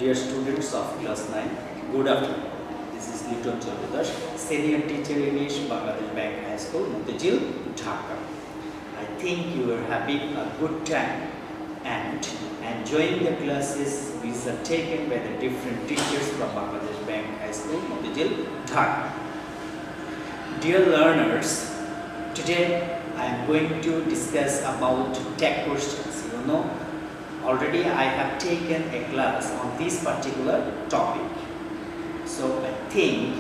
Dear students of class 9, good afternoon. This is Liton Chandras, Senior Teacher English, Bangladesh Bank High School, Motijil, Dhaka. I think you are having a good time and enjoying the classes which are taken by the different teachers from Bangladesh Bank High School, Motijil, Dhaka. Dear learners, today I am going to discuss about tech questions. You know, already I have taken a class on this particular topic. So I think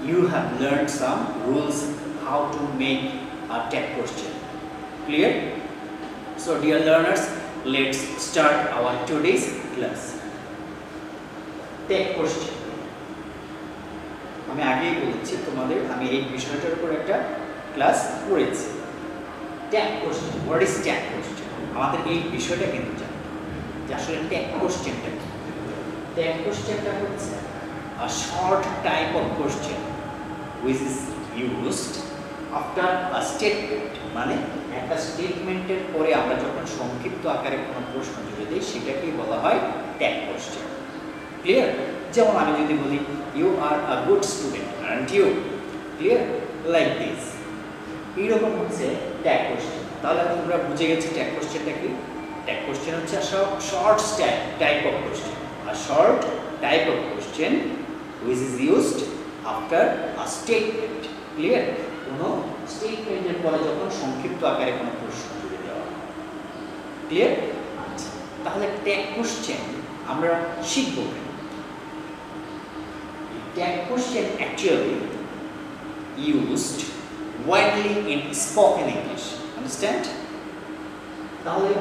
you have learned some rules how to make a tech question. Clear? So dear learners, let's start our today's class. Tech question. আমি আগেই বলেছি তোমাদের আমি এই বিষয়টার উপর একটা class করেছি। Tag question, what is tag question? আমাদের এই বিষয়টা কিন্তু জানতে হবে যে আসলে ট্যাগ কোশ্চেনটা কি। ট্যাগ কোশ্চেনটা হচ্ছে a short type of question which is used after a statement, মানে একটা স্টেটমেন্টের পরে আমরা যখন সংক্ষিপ্ত আকারে কোনো প্রশ্ন জুড়ে দিই সেটাকেই বলা হয় ট্যাগ কোশ্চেন। ক্লিয়ার? যেমন আমি যদি বলি you are a good student aren't you, clear, like this, এইরকম হচ্ছে ট্যাগ কোশ্চেন। তাহলে তোমরা বুঝে গেছো ট্যাগ কোশ্চেনটা কি। ট্যাগ কোশ্চেন হচ্ছে short type of question, a short type of question which is used after a statement. Clear? কোনো স্টেটমেন্টের পরে যখন সংক্ষিপ্ত আকারে কোনো প্রশ্ন জুড়ে দেওয়া হয়। ক্লিয়ার? আচ্ছা, তাহলে ট্যাগ কোশ্চেন আমরা শিখব কেন? Tag question actually used widely in spoken English. Understand? তাহলে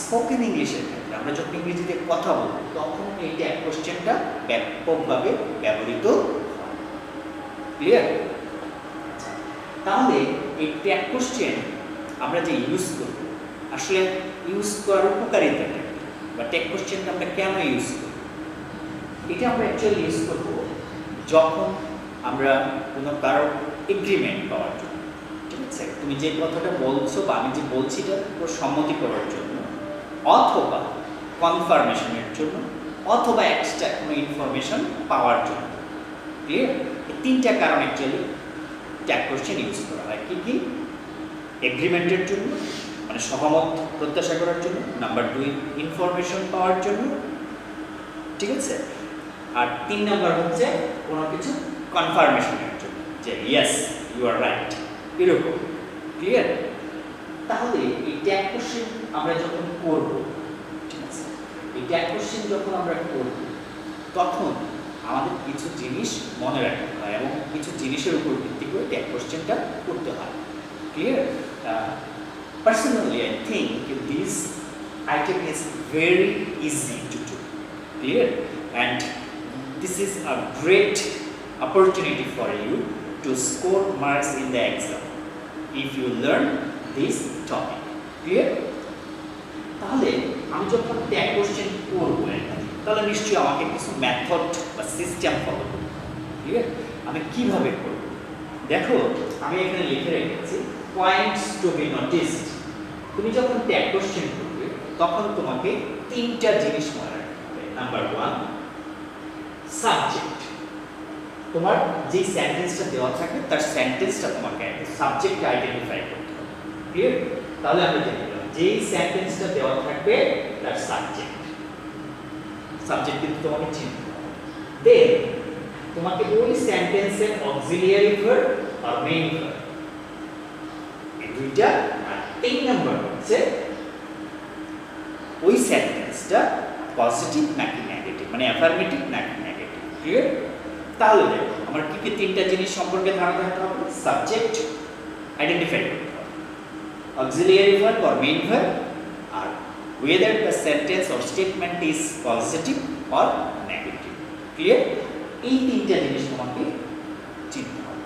স্পোকেন ইংলিশের ক্ষেত্রে আমরা যখন ইংরেজিতে কথা বলব তখন এই ট্যাগ কোশ্চেনটা ব্যাপকভাবে ব্যবহৃত হয়। ক্লিয়ার? তাহলে এই ট্যাগ কোশ্চেন আমরা যে ইউজ করব আসলে ইউজ করার উপকারিতাটা বা ট্যাগ কোশ্চেনটা আমরা কেন ইউজ করব, এটা আমরা অ্যাকচুয়ালি ইউজ করব যখন আমরা কোনো কারো এগ্রিমেন্ট পাওয়ার জন্য। ঠিক আছে, তুমি যে কথাটা বলছো বা আমি যে বলছি এটার উপর সম্মতি করার জন্য, অথবা কনফার্মেশনের জন্য, অথবা এক্সট্রা কোনো ইনফরমেশন পাওয়ার জন্য। ক্লিয়ার? এই তিনটা কারণ অ্যাকচুয়ালি ট্যাগ কোশ্চেন ইউজ করা হয়। কি কি? এগ্রিমেন্টের জন্য, মানে সহমত প্রত্যাশা করার জন্য, নাম্বার 2 ইনফরমেশন পাওয়ার জন্য, ঠিক আছে, আর 3 নাম্বার হচ্ছে কোনো কিছু কনফার্মেশনের জন্য যে ইয়েস ইউ আর রাইট, এরকম। ক্লিয়ার? তাহলে এই ট্যাগ কোশ্চেন আমরা যখন করব, ঠিক আছে, এই ট্যাগ কোশ্চেন যখন আমরা করব তখন আমাদের কিছু জিনিস মনে রাখতে হয় এবং কিছু জিনিসের উপর ভিত্তি করে ট্যাগ কোশ্চেনটা করতে হয়। Clear? Personally, I think this item is very easy to do. Clear? And this is a great opportunity for you to score marks in the exam if you learn this topic. Clear? তাহলে আমি যখন tag question করব তাহলে নিশ্চয়ই আমাকে কিছু method বা system follow করতে হবে। ক্লিয়ার? আমি কিভাবে করব দেখো, আমি এখানে লিখে রেখেছি পয়েন্টস টু বি নোটিসড। তুমি যখন ট্যাগ কোশ্চেন করবে তখন তোমাকে 3টা জিনিস মনে রাখতে হবে। Number 1, subject. তোমার যে সেন্টেন্সটা দেওয়া থাকে তার সেন্টেন্সটা তোমাকে সাবজেক্ট আইডেন্টিফাই করতে হবে। ক্লিয়ার? তাহলে আমরা দেখলাম যেই সেন্টেন্সটা দেওয়া থাকবে তার সাবজেক্ট কিন্তু তোমাকে চিনতে হবে। দেন তোমাকে ওই সেন্টেন্সের অক্সিলিয়ারি ভার্ব আর মেইন ভার্ব এই দুইটা, আর 3 নাম্বার হচ্ছে ওই সেন্টেন্সটা পজিটিভ নাকি নেগেটিভ, মানে অ্যাফার্মেটিভ নাকি নেগেটিভ। ক্লিয়ার? তাহলে দেখো আমার কি কি 3টা জিনিস সম্পর্কে ধারণা থাকতে হবে। সাবজেক্ট আইডেন্টিফাই করতে হবে, auxiliary verb or main verb, আর whether the sentence or statement is positive or negative. Clear? এই 3টা জিনিস তোমাকে চিনতে হবে।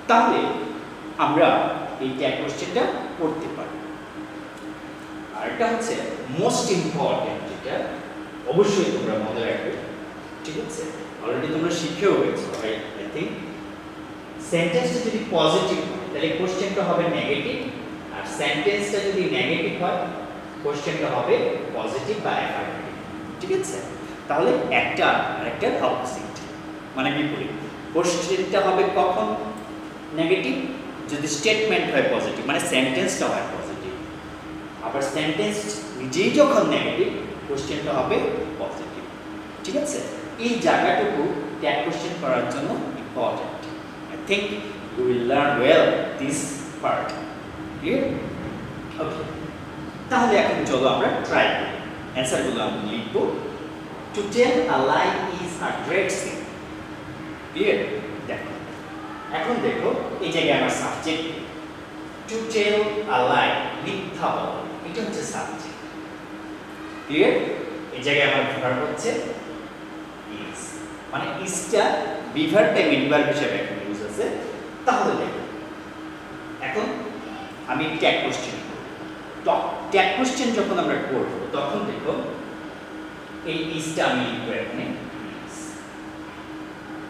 তাহলে আমরা এই ট্যাগ কোশ্চেনটা করতে পারি। আর এটা হচ্ছে মোস্ট ইম্পর্টেন্ট, যেটা অবশ্যই তোমরা মনে রাখবে। ঠিক আছে, অলরেডি তোমরা শিখেও গেছো। আই থিংক সেন্টেন্সটা যদি পজিটিভ হয় তাহলে কোশ্চেনটা হবে নেগেটিভ, আর সেন্টেন্সটা যদি নেগেটিভ হয় কোশ্চেনটা হবে পজিটিভ বা অ্যাফার্মেটিভ। ঠিক আছে, তাহলে একটা আর একটা অপোজিট, মানে বিপরীত। কোশ্চেনটা হবে কখন নেগেটিভ? যদি স্টেটমেন্ট হয় পজিটিভ, মানে সেন্টেন্সটা হয় পজিটিভ। আবার সেন্টেন্স নিজেই যখন নেগেটিভ, কোশ্চেনটা হবে পজিটিভ। ঠিক আছে? এই জায়গাটুকু ট্যাগ কোশ্চেন করার জন্য important. I think you will learn well this part. Clear? Okay, তাহলে এখন চলো আমরা ট্রাই করি। অ্যান্সারগুলো আমি লিখব। To tell a lie is a great sin. Clear? দেখো, এখন দেখো এই জায়গায় আমার সাবজেক্ট টু টেল আ লাই, মিথ্যা বলা, এটা হচ্ছে সাবজেক্ট। ক্লিয়ার? এই জায়গায় আমার ভার্ব হচ্ছে ইজ, মানে ইজটা বিভার টাইম ইনভার্ব হিসেবে এখন ইউজ আছে। তাহলে দেখো এখন আমি ট্যাগ কোশ্চেন করব। ট্যাগ কোশ্চেন যখন আমরা করব তখন দেখো এই ইজটা আমি লিখব এখানে।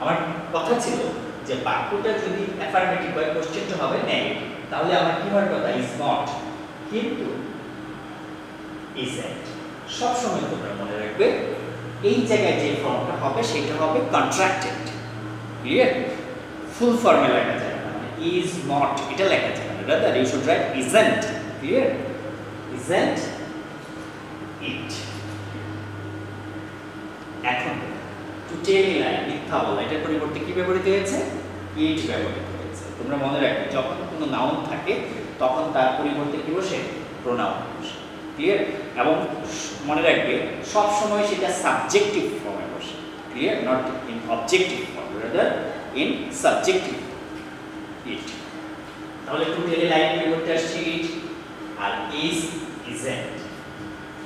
আমার কথা ছিল যে বাক্যটা যদি অ্যাফার্মেটিভ হয় কোশ্চেনটা হবে নেগেটিভ, তাহলে আমার কি হওয়ার কথা ইজ নট, কিন্তু ইজন্ট। সব সময় তোমরা মনে রাখবে এই জায়গায় যে ফর্মটা হবে সেটা হবে কন্ট্রাক্টেড। ক্লিয়ার? ফুল ফর্মে লেখা যায় না, মানে ইজ নট এটা লেখা যায় না, rather you should write isn't. Clear? Isn't it. এখন টু টেল এ লাই, মিথ্যা বলা, এটার পরিবর্তে কি ব্যবহৃত হয়েছে? ইট ব্যবহৃত হয়েছে। তোমরা মনে রাখবে যখন কোনো নাউন থাকে তখন তার পরিবর্তে কি বসে? প্রোনাউন বসে। ক্লিয়ার? এবং মনে রাখবে সব সময় সেটা সাবজেক্টিভ ফর্মে বসে। Clear? Not in objective form, rather in subjective it. তাহলে টু টেল এ লাই পরিবর্তে আসছে ইট, আর ইজ ইজন্ট।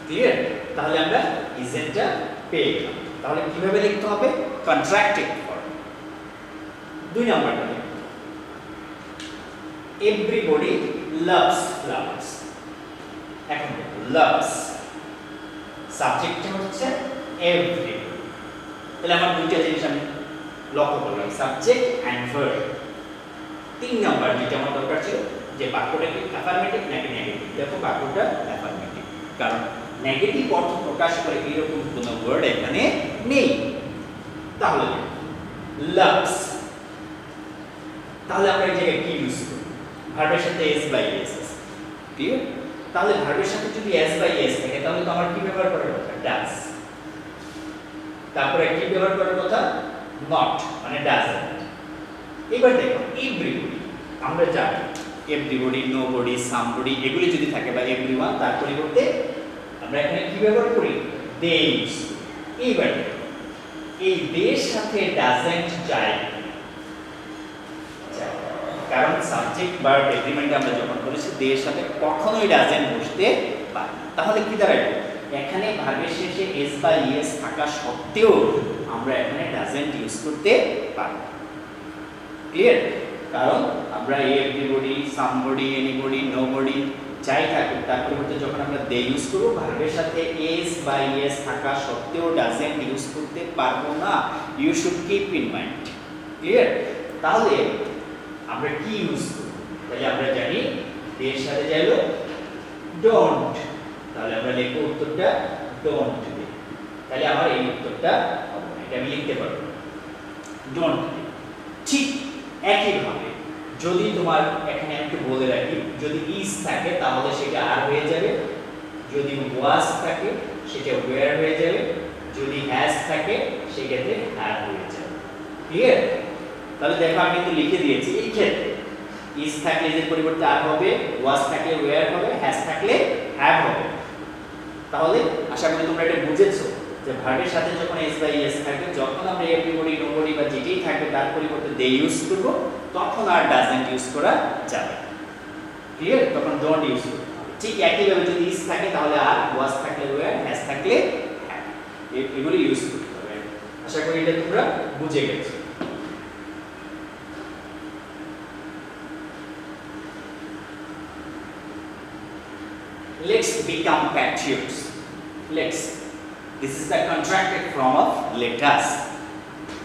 ক্লিয়ার? তাহলে আমরা ইজন্টটা পেয়ে গেলাম। তাহলে কিভাবে লিখতে হবে? Contracted form. 2 নাম্বারটা লিখব। Everybody loves flowers. এখন দেখো লাভস, সাবজেক্টটা হচ্ছে এভরিবডি। তাহলে আমার দুইটা জিনিস আমি লক্ষ্য করলাম, সাবজেক্ট এন্ড ভার্ব। 3 নাম্বার যেটা আমার দরকার ছিল যে বাক্যটা কি অ্যাফার্মেটিভ নাকি নেগেটিভ। দেখো বাক্যটা অ্যাফার্মেটিভ, কারণ নেগেটিভ অর্থ প্রকাশ করে এরকম কোনো ওয়ার্ড এখানে নেই। তাহলে লাভস, তাহলে আমরা এই জায়গায় কি ইউজ করব? ভার্বের সাথে এস বাই এস আছে। ক্লিয়ার? তাহলে ভার্বের সাথে যদি এস বাই এস থাকে তাহলে তো আমার কি ব্যবহার করার কথা? ডাজ। তারপরে কি ব্যবহার করার কথা? নট, মানে ডাজন্ট। এবার দেখো এভরিবডি, আমরা জানি এভরিবডি, নোবডি, সামবডি এগুলি যদি থাকে বা এভরিওয়ান, তার পরিবর্তে আমরা এখানে কি ব্যবহার করি? They use. এইবার এই দের সাথে ডাজন্ট যায়, কারণ সাবজেক্ট ভার্ব এগ্রিমেন্ট আমরা যখন করেছি দের সাথে কখনোই ডাজন্ট বসতে পারে না। তাহলে কি দাঁড়ায়? এখানে ভার্বের শেষে এস বা ইএস থাকা সত্ত্বেও আমরা এখানে ডাজন্ট ইউজ করতে পারি। ক্লিয়ার? কারণ আমরা এভরিবডি, সামবডি, এনিবডি, নোবডি যাই থাকুক তার পরিবর্তে যখন আমরা দে ইউজ করব ভার্বের সাথে এস বা ইএস থাকা সত্ত্বেও ডাজন্ট ইউজ করতে পারবো না। You should keep in mind. Clear? তাহলে আমরা কি ইউজ করব? তাহলে আমরা জানি এর সাথে যাইলো ডোন্ট, তাহলে আমরা লিখব উত্তরটা ডোন্ট। তাহলে আমার এই উত্তরটা হবে না, এটা আমি লিখতে পারবো ডোন্ট। ঠিক একইভাবে যদি তোমার এখানে একটু বলে রাখি, যদি ইজ থাকে তাহলে সেটা আর হয়ে যাবে, যদি ওয়াজ থাকে সেটা ওয়্যার হয়ে যাবে, যদি হ্যাজ থাকে সেটাতে হ্যাভ হয়ে যাবে। ক্লিয়ার? তাহলে দেখো আমি কিন্তু লিখে দিয়েছি এই ক্ষেত্রে ইজ থাকলে এর পরিবর্তে আর হবে, ওয়াজ থাকলে ওয়্যার হবে, হ্যাজ থাকলে হ্যাভ হবে। তাহলে আশা করি তোমরা এটা বুঝেছো যে ভার্বের সাথে যখন এস বাই এস থাকে, যখন আমরা এভরিবডি, নোবডি বা যেটাই থাকবে তার পরিবর্তে দে ইউজ করব, তখন আর ডাজন্ট ইউজ করা যাবে। ক্লিয়ার? তখন ডোন্ট ইউজ করব। ঠিক একইভাবে যদি ইজ থাকে তাহলে আর, ওয়াজ থাকলে ওয়্যার, হ্যাজ থাকলে হ্যাভ, এগুলো ইউজ করতে হবে। আশা করি এটা তোমরা বুঝে গেছো। Let's become patriots. Let's. This is the contracted form of let us.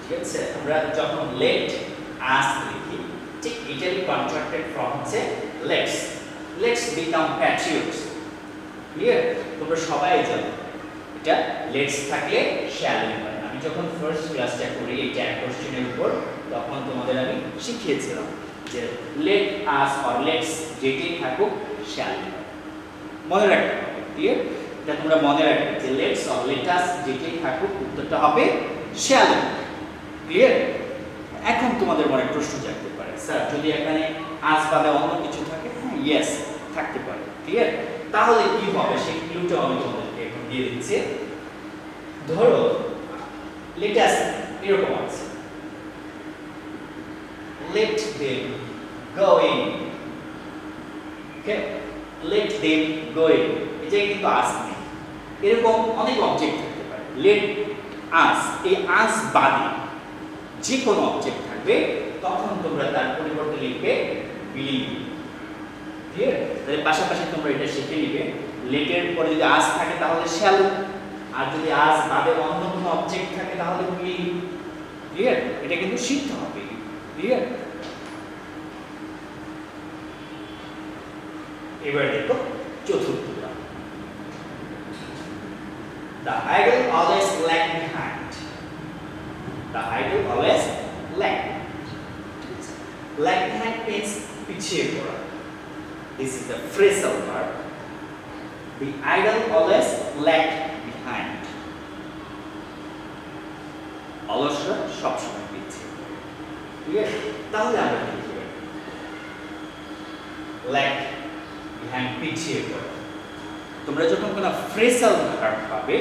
ঠিক আছে? আমরা যখন let us লিখি ঠিক এটারই contracted form হচ্ছে let's. Let's become patriots. Clear? তোমরা সবাই জানো এটা লেটস থাকলে শ্যাল হয়। আমি যখন ফার্স্ট ক্লাসটা করি এই ট্যাগ কোশ্চেনের উপর তখন তোমাদের আমি শিখিয়েছিলাম যে লেট আস অর লেটস যেটাই থাকুক শ্যাল মনে রাখতে হবে। ক্লিয়ার? এটা তোমরা মনে রাখবে যে লেটস অর লেট আস যেটাই থাকুক উত্তরটা হবে শ্যাল। ক্লিয়ার? এখন তোমাদের মনে প্রশ্ন জাগতে পারে স্যার যদি এখানে আজ বাদে অন্য কিছু থাকে, হ্যাঁ ইয়েস থাকতে পারে। ক্লিয়ার? তাহলে কি হবে সেই ক্লুটা আমি তোমাদেরকে এখন দিয়ে দিচ্ছি। ধরো লেট আস এরকম আছে, let them go in, okay, let them go in, এটা কিন্তু আস নেই। এরকম অনেক অবজেক্ট থাকতে পারে। let us, এই আস বাদে যে কোনো অবজেক্ট থাকবে তখন তোমরা তার পরিবর্তে লিখবে will। ক্লিয়ার? তাহলে পাশাপাশি তোমরা এটা শিখে নিবে লেটের পরে যদি আস থাকে তাহলে শ্যাল, আর যদি আস বাদে অন্য কোনো অবজেক্ট থাকে তাহলে will। ক্লিয়ার? এটা কিন্তু শিখতে হবে। ক্লিয়ার? এবার দেখো চতুর্থটা, the idle always lag behind, the idle always lag behind means পিছিয়ে পড়া। This is the phrasal verb. The idle always lag behind. অলসরা সবসময় পিছিয়ে। ক্লিয়ার? তাহলে আমরা কি লিখব? lag behind পিছিয়ে পড়া। তোমরা যখন কোনো phrasal verb পাবে,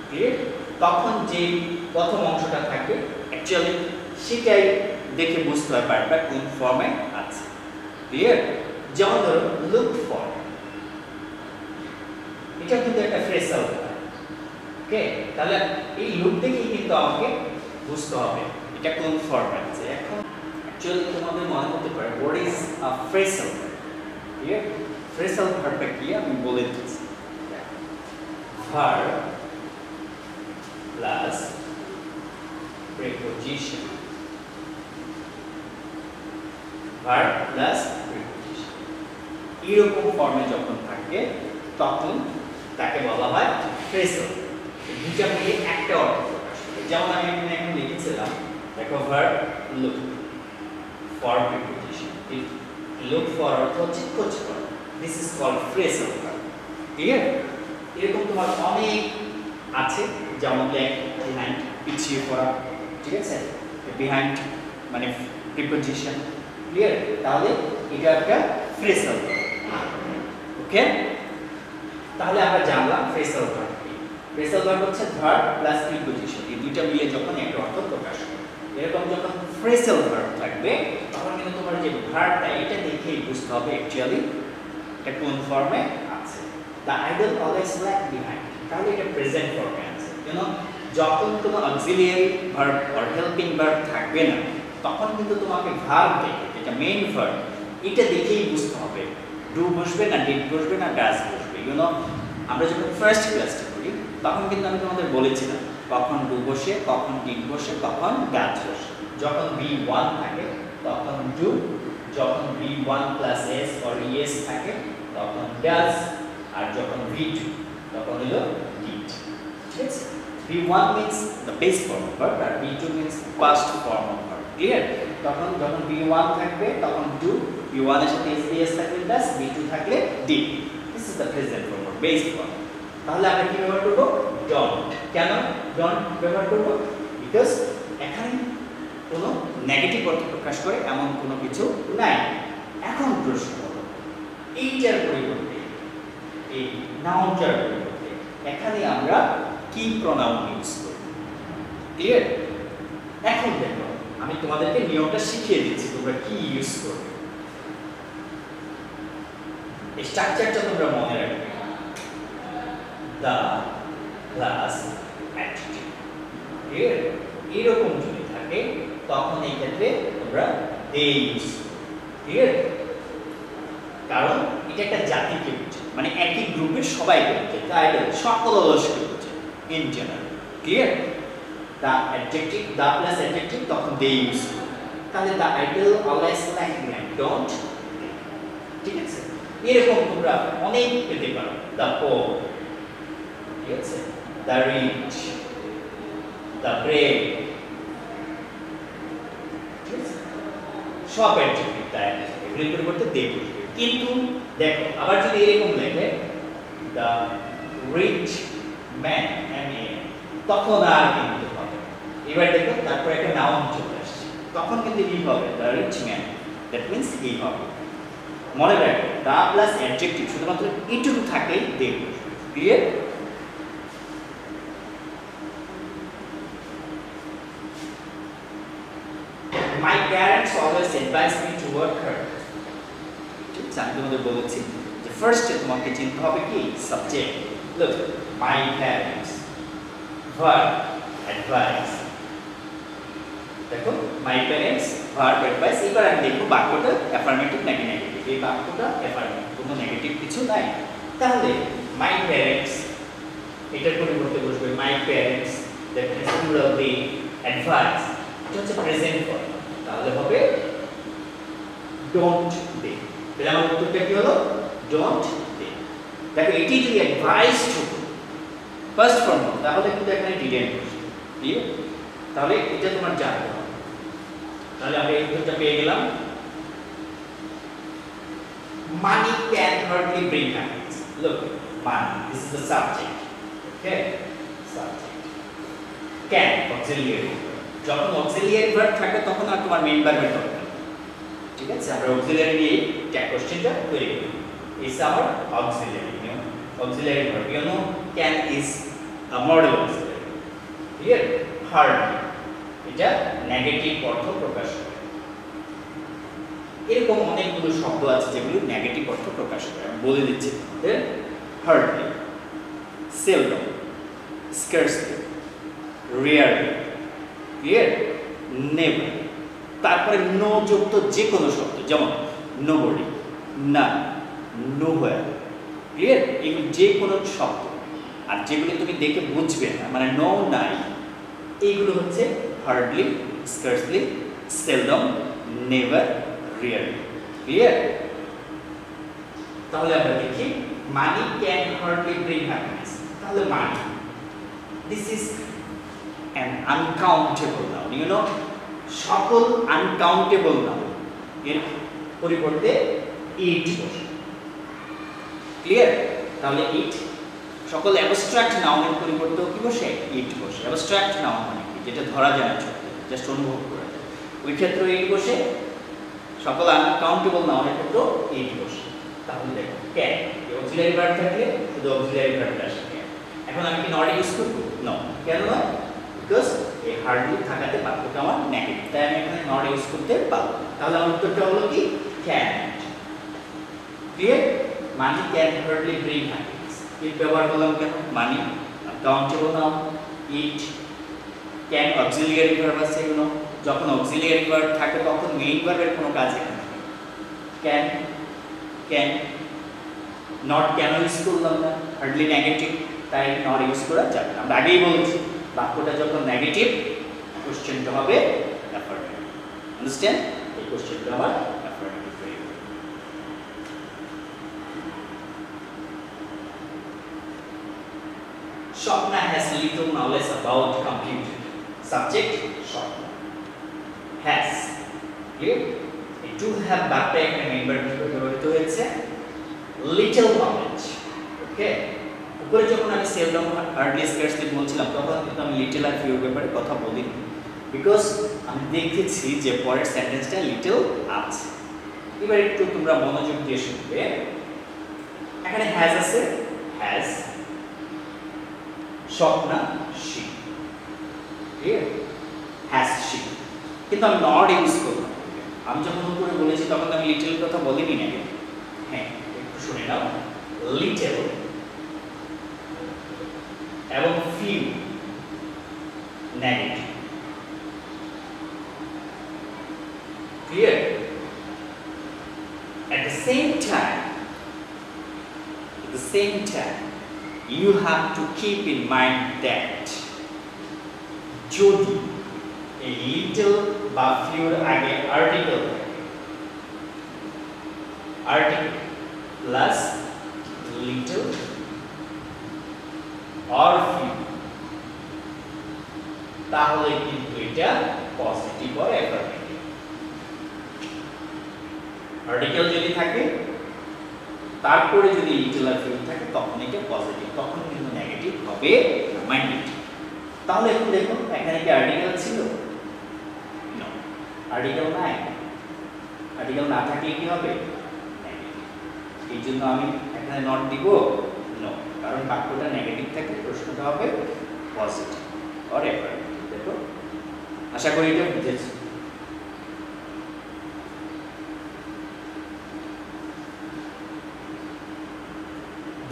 ক্লিয়ার, তখন যে প্রথম অংশটা থাকবে অ্যাকচুয়ালি সেটাই দেখে বুঝতে পারবে কোন ফর্মে আছে। ক্লিয়ার? যেমন ধরো look for, এটা কিন্তু একটা phrasal verb। ওকে, তাহলে এই লুক দেখেই কিন্তু আমাকে বুঝতে হবে এটা কোন ফর্মে আছে। এখন অ্যাকচুয়ালি তোমাদের মনে হতে পারে what is a phrasal verb? Clear? phrasal verb কি আমি বলে দিচ্ছি। verb plus preposition, verb plus preposition এরকম ফর্মে যখন থাকে তখন তাকে বলা হয় phrasal। দুইটা মিলে একটা অর্থ প্রকাশ করে। যেমন আমি এখানে এখন লিখেছিলাম দেখো verb look for preposition, look for অর্থ হচ্ছে খোঁজ করা। This is called phrasal verb। Clear? এরকম তোমার অনেক আছে, যেমন lag behind পিছিয়ে পড়া, ঠিক আছে, behind মানে preposition। ক্লিয়ার? তাহলে এটা একটা phrasal verb। ওকে, তাহলে আমরা জানলাম phrasal verb কি। phrasal verb হচ্ছে verb plus preposition, এই দুইটা মিলে যখন একটা অর্থ প্রকাশ করে। এরকম যখন phrasal verb থাকবে তখন কিন্তু তোমার যে ভার্বটা এটা দেখেই বুঝতে হবে অ্যাকচুয়ালি এটা কোন ফর্মে আছে। the idle always lag behind, তাহলে এটা প্রেজেন্ট ফর্মে আছে। কেন? যখন কোনো auxiliary verb or helping verb থাকবে না তখন কিন্তু তোমাকে ভার্ব দেখে, যেটা মেইন ভার্ব, এটা দেখেই বুঝতে হবে ডু বসবে না ডিড বসবে না ডাজ বসবে। আমরা যখন ফার্স্ট ক্লাসটা করি তখন কিন্তু আমি তোমাদের বলেছিলাম কখন ডু বসে, কখন ডিড বসে, কখন ডাজ বসে। যখন V1 থাকে তখন ডু, যখন V1 plus S or ES থাকে তখন ডাজ, আর যখন V2 তখন হলো ডিড। ঠিক আছে? V1 means the base form of verb R V2 means past form of verb. Clear? তখন যখন V1 থাকবে তখন do, V1 এর সাথে SVS থাকলে does, V2 থাকলে did. This is the present form or base form. তাহলে আমরা কি ব্যবহার করব? don't. কেন don't ব্যবহার করব? Because এখানে কোনো নেগেটিভ অর্থ প্রকাশ করে এমন কোনো কিছু নাই। এখন প্রশ্ন হলো এইটার পরিবর্তে, এই নাউনটার পরিবর্তে এখানে আমরা কি প্রোনাউন ইউজ করব? ক্লিয়ার? এখন দেখো আমি তোমাদেরকে নিয়মটা শিখিয়ে দিচ্ছি তোমরা কি ইউজ করবে। এই স্ট্রাকচারটা তোমরা মনে রাখবে। The plus adjective. ক্লিয়ার? এরকম যদি থাকে তখন এই ক্ষেত্রে তোমরা দে ইউজ করবে। ক্লিয়ার? কারণ এটা একটা জাতিকে বোঝায়, মানে একই গ্রুপের সবাইকে বোঝায়, তাই সকল অলসকে বোঝায় in general. Clear? The adjective, the plus adjective তখন they use, তাহলে the idle always lag behind, don't। ঠিক আছে? এরকম তোমরা অনেক পেতে পারো। the poor, ঠিক আছে, the rich, the brave, সব অ্যাডজেক্টিভ তাই এগুলোর পরিবর্তে দে বসবে। কিন্তু দেখো আবার যদি এরকম লেখে the rich man তখন আর কিন্তু হবে। এবার দেখো তারপর একটা নাউন চলে আসছে, তখন কিন্তু হি হবে the rich man, that means হি হবে। মনে রাখো দা প্লাস অ্যাডজেক্টিভ শুধুমাত্র এটুকু থাকলেই দে বসবে। Clear? My parents always advise me to work hard. আমি তোমাদের বলেছি যে ফার্স্টে তোমাকে চিনতে হবে কি subject. Look my parents verb advice, দেখো মাই প্যারেন্টস ভার্ব অ্যাডভাইস। এবার আমি দেখব বাক্যটা অ্যাফার্মেটিভ নাকি নেগেটিভ। এই বাক্যটা অ্যাফার্মেটিভ, কোনো নেগেটিভ কিছু নাই। তাহলে মাই প্যারেন্টস এটার পরিবর্তে বসবে my parents, that means plural they, advise এটা হচ্ছে প্রেজেন্ট ফর্ম, তাহলে হবে ডোন্ট দে। তাহলে আমার উত্তরটা কি হলো ডোন্ট দে। দেখো এটি যদি অ্যাডভাইস হতো ফার্স্ট ফর্ম তাহলে কিন্তু এখানে ডিডেন্ট বসে। ক্লিয়ার? তাহলে এটা তোমার জানতে হবে। তাহলে আমরা এই উত্তরটা পেয়ে গেলাম। Money can hardly bring happiness. Look, money, this is the subject. Okay? Subject. Can, auxiliary. যখন auxiliary verb থাকে তখন আর তোমার মেইন ভার্বের দরকার। ঠিক আছে? আমরা auxiliary দিয়ে ট্যাগ কোশ্চেনটা তৈরি করি। Is our auxiliary, you know? Auxiliary verb. You know, can is a model auxiliary. Clear? Hardly. এটা নেগেটিভ অর্থ প্রকাশ করে। এরকম অনেকগুলো শব্দ আছে যেগুলো নেগেটিভ অর্থ প্রকাশ করে। আমি বলে দিচ্ছি তোমাদের। Hardly, seldom, scarcely, rarely, clear? Never. তারপরে নো যুক্ত যে কোনো শব্দ যেমন nobody, none, nowhere, clear? এগুলো যে কোনো শব্দ আর যেগুলো তুমি দেখে বুঝবে না মানে নো নাই, এইগুলো হচ্ছে hardly, scarcely, seldom, never, rarely. Clear? তাহলে আমরা দেখি money can hardly bring happiness. তাহলে money, this is an uncountable noun, you know, সকল uncountable noun এর পরিবর্তে it বসে। ক্লিয়ার? তাহলে it সকল অ্যাবস্ট্রাক্ট নাউনের পরিবর্তেও কি বসে it বসে। অ্যাবস্ট্রাক্ট নাউন মানে কি যেটা ধরা যায় না, জাস্ট অনুভব করা যায়, ওই ক্ষেত্রে it বসে। সকল আনকাউন্টেবল নাউনের ক্ষেত্রেও it বসে। তাহলে দেখো ক্যান অক্সিলারি ভার্ব থাকলে শুধু অক্সিলারি ভার্বটা আসে। এখন আমি কি নট ইউজ করব? নো। কেন নয়? বিকজ এই হার্ডলি থাকাতে বাক্যটা আমার নেগেটিভ, তাই আমি এখানে নট ইউজ করতে পারবো। তাহলে আমার উত্তরটা হলো কি can. Clear? Money can hardly bring happiness. It ব্যবহার করলাম কেন? Money countable noun, it can auxiliary verb আছে এগুলো। যখন অক্সিলিয়ারি ভার্ব থাকে তখন মেইন ভার্বের কোনো কাজ এখানে নেই। ক্যান ক্যান নট কেন ইউজ করলাম না? হার্ডলি নেগেটিভ, তাই নট ইউজ করা যাবে না। আমরা আগেই বলেছি বাক্যটা যখন নেগেটিভ কোশ্চেনটা হবে অ্যাফার্মেটিভ। আন্ডারস্ট্যান্ড? এই কোশ্চেনটা আমার অ্যাফার্মেটিভ হয়ে গেল। Shopna has little knowledge about computer. Subject Shopna has. Clear? এই to have বাক্যটা এখানে মেইন ভার্ব হিসেবে ব্যবহৃত হয়েছে। Little knowledge. ওকে? উপরে যখন আমি সেলডম হার্ডলি স্কার্সলি বলছিলাম তখন কিন্তু আমি লিটল আর ফিউর ব্যাপারে কথা বলিনি, বিকজ আমি দেখেছি যে পরের সেন্টেন্সটা লিটল আছে। এবার একটু তোমরা মনোযোগ দিয়ে শুনবে। এখানে হ্যাজ আছে, has, Swapna she. Clear? Has she, কিন্তু আমি নট ইউজ করব। আমি যখন উপরে বলেছি তখন আমি লিটল কথা বলিনি নাকি? হ্যাঁ, একটু শুনে নাও। লিটল এবং few negative. Clear? At the same time, you have to keep in mind that যদি এই লিটল বা ফিউর আগে আর্টিকেল থাকে, article plus little or few তাহলে কিন্তু এটা পজিটিভ অর অ্যাফার্মেটিভ। আর্টিকেল যদি থাকে তারপরে যদি ইন্টিজার ফিল্ড থাকে তখন এটা পজিটিভ, তখন কিন্তু নেগেটিভ হবে না, মাইন্ড। তাহলে এখন দেখুন এখানে কি আর্টিকেল ছিল? না, আর্টিকেল নাই। আর্টিকেল না থাকলে কি হবে? নেগেটিভ। এই জন্য আমি এখানে নট দিব নো, কারণ বাক্যটা নেগেটিভ থাকে, প্রশ্নটা হবে পজিটিভ অর অ্যাফার্মেটিভ। দেখো, আশা করি এটা বুঝেছো।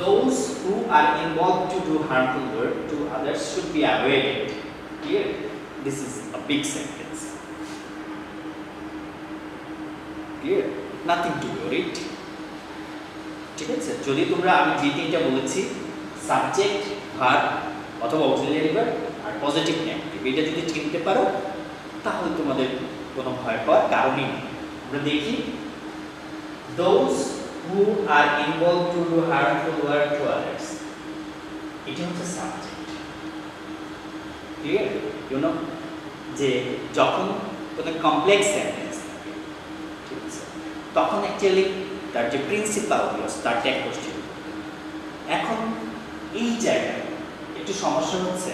Those who are involved to do harmful work to others should be avoided. Here, this is a big sentence. Clear? Nothing to worry. ঠিক আছে, যদি তোমরা আমি যে তিনটা বলেছি সাবজেক্ট, ভার্ব অথবা অক্সিলিয়ারি ভার্ব আর পজিটিভ নেগেটিভ, এটা যদি চিনতে পারো তাহলে তোমাদের কোনো ভয় পাওয়ার কারণই নেই। আমরা দেখি, those who are involved to do harmful work to others, এটা হচ্ছে সাবজেক্ট। ক্লিয়ার? ইউ নো যে যখন কোনো কমপ্লেক্স সেন্টেন্স থাকে, ঠিক আছে, তখন অ্যাকচুয়ালি তার যে প্রিন্সিপাল ক্লজ তার ট্যাগ কোশ্চেন। এখন এই জায়গায় একটু সমস্যা হচ্ছে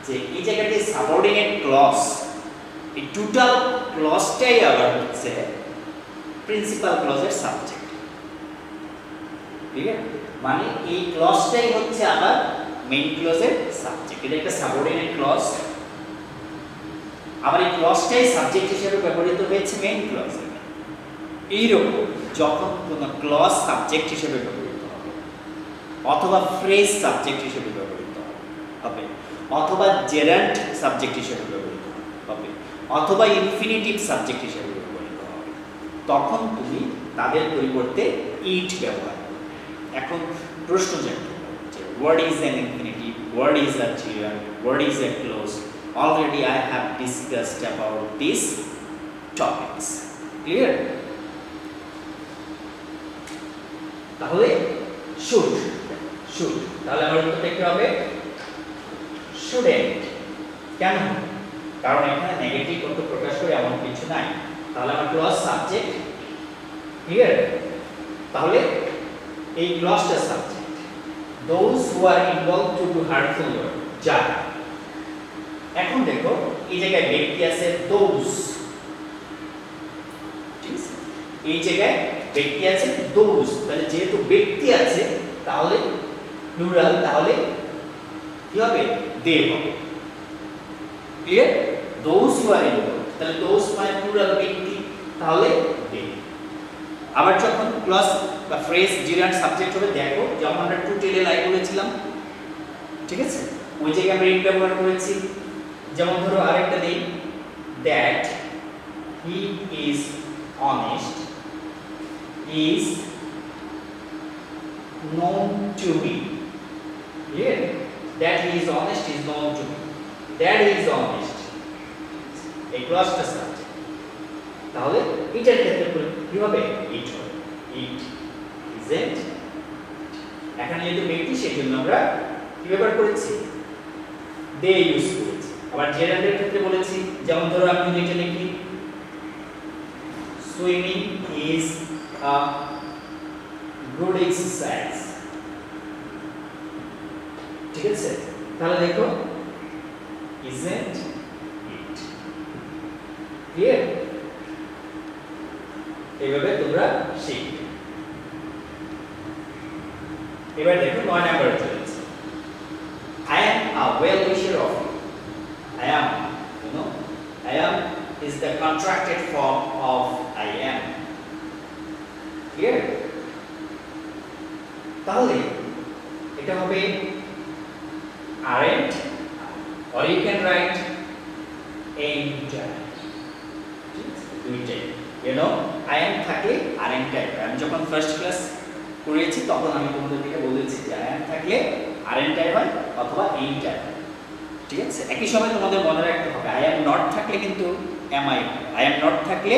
যে এই জায়গাতে সাবঅর্ডিনেট ক্লজ, এই টোটাল ক্লজটাই আবার হচ্ছে প্রিন্সিপাল ক্লজের সাবজেক্ট। ঠিক আছে, মানে এই ক্লজটাই হচ্ছে আবার মেইন ক্লজের সাবজেক্ট। এটা একটা সাবঅর্ডিনেট ক্লজ, আবার এই ক্লজটাই সাবজেক্ট হিসেবে ব্যবহৃত হয়েছে মেইন ক্লজে। এইরকম যখন কোনো ক্লজ সাবজেক্ট হিসেবে ব্যবহৃত হবে, অথবা ফ্রেজ সাবজেক্ট হিসেবে ব্যবহৃত হবে, অথবা জেরান্ট সাবজেক্ট হিসেবে ব্যবহৃত হবে, অথবা ইনফিনিটিভ সাবজেক্ট হিসেবে ব্যবহৃত হবে, তখন তুমি তাদের পরিবর্তে ইট ব্যবহার করবে। এখন প্রশ্ন জানতে হবে যে what is an infinitive, what is a gerund, what is a close. Already I have discussed about this topics. Clear? তাহলে শুড, শুড, তাহলে আমার উত্তরটা কি হবে? শুডেন্ট। কেন? কারণ এখানে নেগেটিভ অর্থ প্রকাশ করে এমন কিছু নাই। তাহলে আমার ক্লজ সাবজেক্ট। ক্লিয়ার? তাহলে এই ক্লজটা subject. those who are involved to do harmful work, যারা। এখন দেখো এই জায়গায় ব্যক্তি আছে those, ঠিক আছে, এই জায়গায় ব্যক্তি আছে those, তাহলে যেহেতু ব্যক্তি আছে তাহলে প্লুরাল, তাহলে কি হবে? they হবে। Clear? those who are involved, তাহলে those মানে প্লুরাল ব্যক্তি, তাহলে they। আবার যখন ক্লজ বা ফ্রেজ জিরান্ট সাবজেক্ট হবে, দেখো যেমন আমরা টু টেলে লাইন বলেছিলাম, ঠিক আছে, ওই জায়গায় আমরা ইট ব্যবহার করেছি। যেমন ধরো আরেকটা দিই, that he is honest is known to me. Here, that he is honest is known to me. That he is honest. A clause টা সাবজেক্ট। তাহলে এটার ক্ষেত্রে কি হবে? ইট হবে। ইট isn't। এখানে যেহেতু ব্যক্তি সেজন্য আমরা কি ব্যবহার করেছি? দে ইউজ করেছি। আবার জেরান্ডের ক্ষেত্রে বলেছি, যেমন ধরো আমি যদি এটা লিখি, swimming is a good exercise, ঠিক আছে, তাহলে দেখো isn't it। ক্লিয়ার? এইভাবে তোমরা শিখবে। এবার দেখো 9 নাম্বার চলেছে, I am a well wisher of you. I am, you know, I am is the contracted form of I am. Clear? তাহলে এটা হবে aren't, or you can write ain't. দুইটাই, you know, I am থাকলে aren't type. আমি যখন first class করেছি তখন আমি তোমাদেরকে বলেছি যে I am থাকলে aren't টাইপ হয় অথবা ain't টাইপ হয়, ঠিক আছে। একই সময় তোমাদের মনে রাখতে হবে I am not থাকলে কিন্তু am I, I am not থাকলে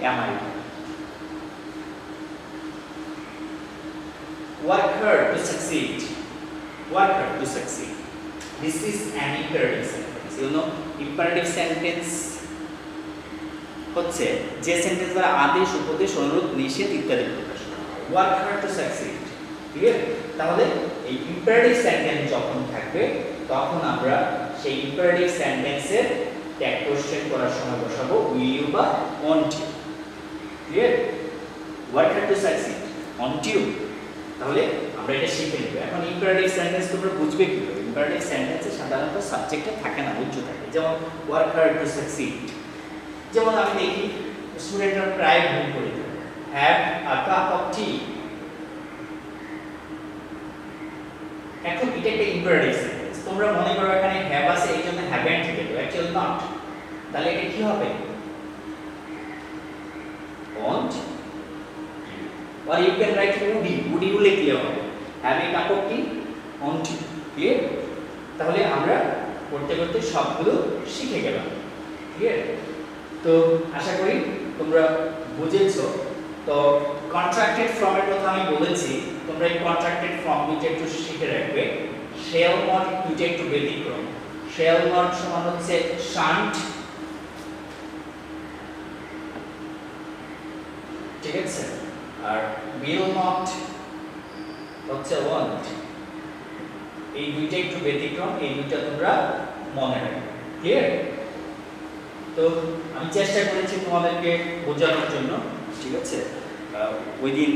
am I। Work hard to succeed. Work hard to succeed. This is an imperative sentence. You know imperative sentence হচ্ছে যে সেন্টেন্স দ্বারা আদেশ, উপদেশ, অনুরোধ, নিষেধ ইত্যাদি প্রকাশ করা হয়। Work hard to succeed, clear? তাহলে এই ইম্পারেটিভ সেন্টেন্স যখন থাকবে তখন আমরা সেই ইম্পারেটিভ সেন্টেন্সের ট্যাগ কোশ্চেন করার সময় বসাবো উইল ইউ বা won't you, clear? Work hard to succeed, won't you. তাহলে আমরা এটা শিখে নেব। এখন ইম্পারেটিভ সেন্টেন্স তোমরা বুঝবে কিভাবে? ইম্পারেটিভ সেন্টেন্সে সাধারণত সাবজেক্টে থাকে না, উজ্জ্ব থাকে। যেমন ওয়ার্ক হার্ড টু সাকসিড, যেমন আমি দেখি স্টুডেন্টরা প্রায় ভুল করে হ্যাভ আ কাপ অফ টি। এখন এটা একটা ইম্পারেটিভ সেন্টেন্স, তোমরা মনে করো এখানে হ্যাভ আছে এই জন্য হ্যাভেন্ট লিখে দাও, অ্যাকচুয়ালি নট। তাহলে এটা কি হবে? Won't you. or you can write would you লিখলে হবে have a cup of tea won't you, clear? তাহলে আমরা করতে করতে সবগুলো শিখে গেলাম, ক্লিয়ার? তো আশা করি তোমরা বুঝেছো। তো কন্ট্রাক্টেড ফর্মের কথা আমি বলেছি, তোমরা এই কন্ট্রাক্টেড ফর্ম দুটো একটু শিখে রাখবে। শেল নট দুটো একটু ব্যতিক্রম। শেল নট সমান হচ্ছে শান্ট, ঠিক আছে? আর উইল নট হচ্ছে ওয়ান্ট। এই দুইটা একটু ব্যতিক্রম, এই দুইটা তোমরা মনে রাখবে, ক্লিয়ার? তো আমি চেষ্টা করেছি তোমাদেরকে বোঝানোর জন্য, ঠিক আছে? Within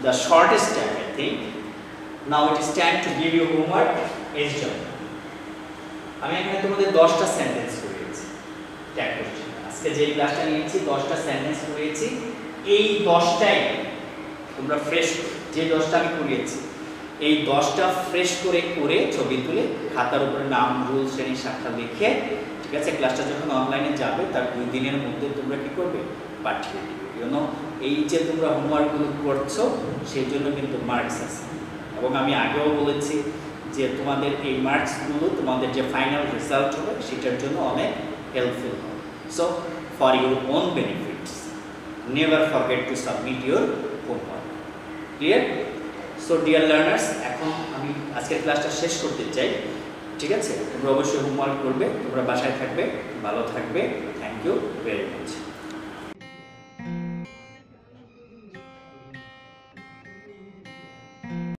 the shortest time I think. Now it is time to give you homework as done. আমি এখানে তোমাদের 10টা সেন্টেন্স করিয়েছি ট্যাগ কোশ্চেন। আজকে যে ক্লাসটা নিয়েছি 10টা সেন্টেন্স করিয়েছি। এই 10টাই তোমরা ফ্রেশ, যে 10টা আমি করিয়েছি এই 10টা ফ্রেশ করে করে ছবি তুলে খাতার উপরে নাম, রুল, শ্রেণী, শাখা লিখে, ঠিক আছে? ক্লাসটা যখন অনলাইনে যাবে তার 2 দিনের মধ্যে তোমরা কি করবে? পাঠিয়ে দিবে। এই যে তোমরা হোমওয়ার্কগুলো করছো সেই জন্য কিন্তু মার্কস আছে, এবং আমি আগেও বলেছি যে তোমাদের এই মার্কসগুলো তোমাদের যে ফাইনাল রেজাল্ট হবে সেটার জন্য অনেক হেল্পফুল হবে। So for your own benefits never forget to submit your homework, clear? So dear learners, এখন আমি আজকের ক্লাসটা শেষ করতে চাই, ঠিক আছে? তোমরা অবশ্যই হোমওয়ার্ক করবে, তোমরা বাসায় থাকবে, ভালো থাকবে। Thank you very much.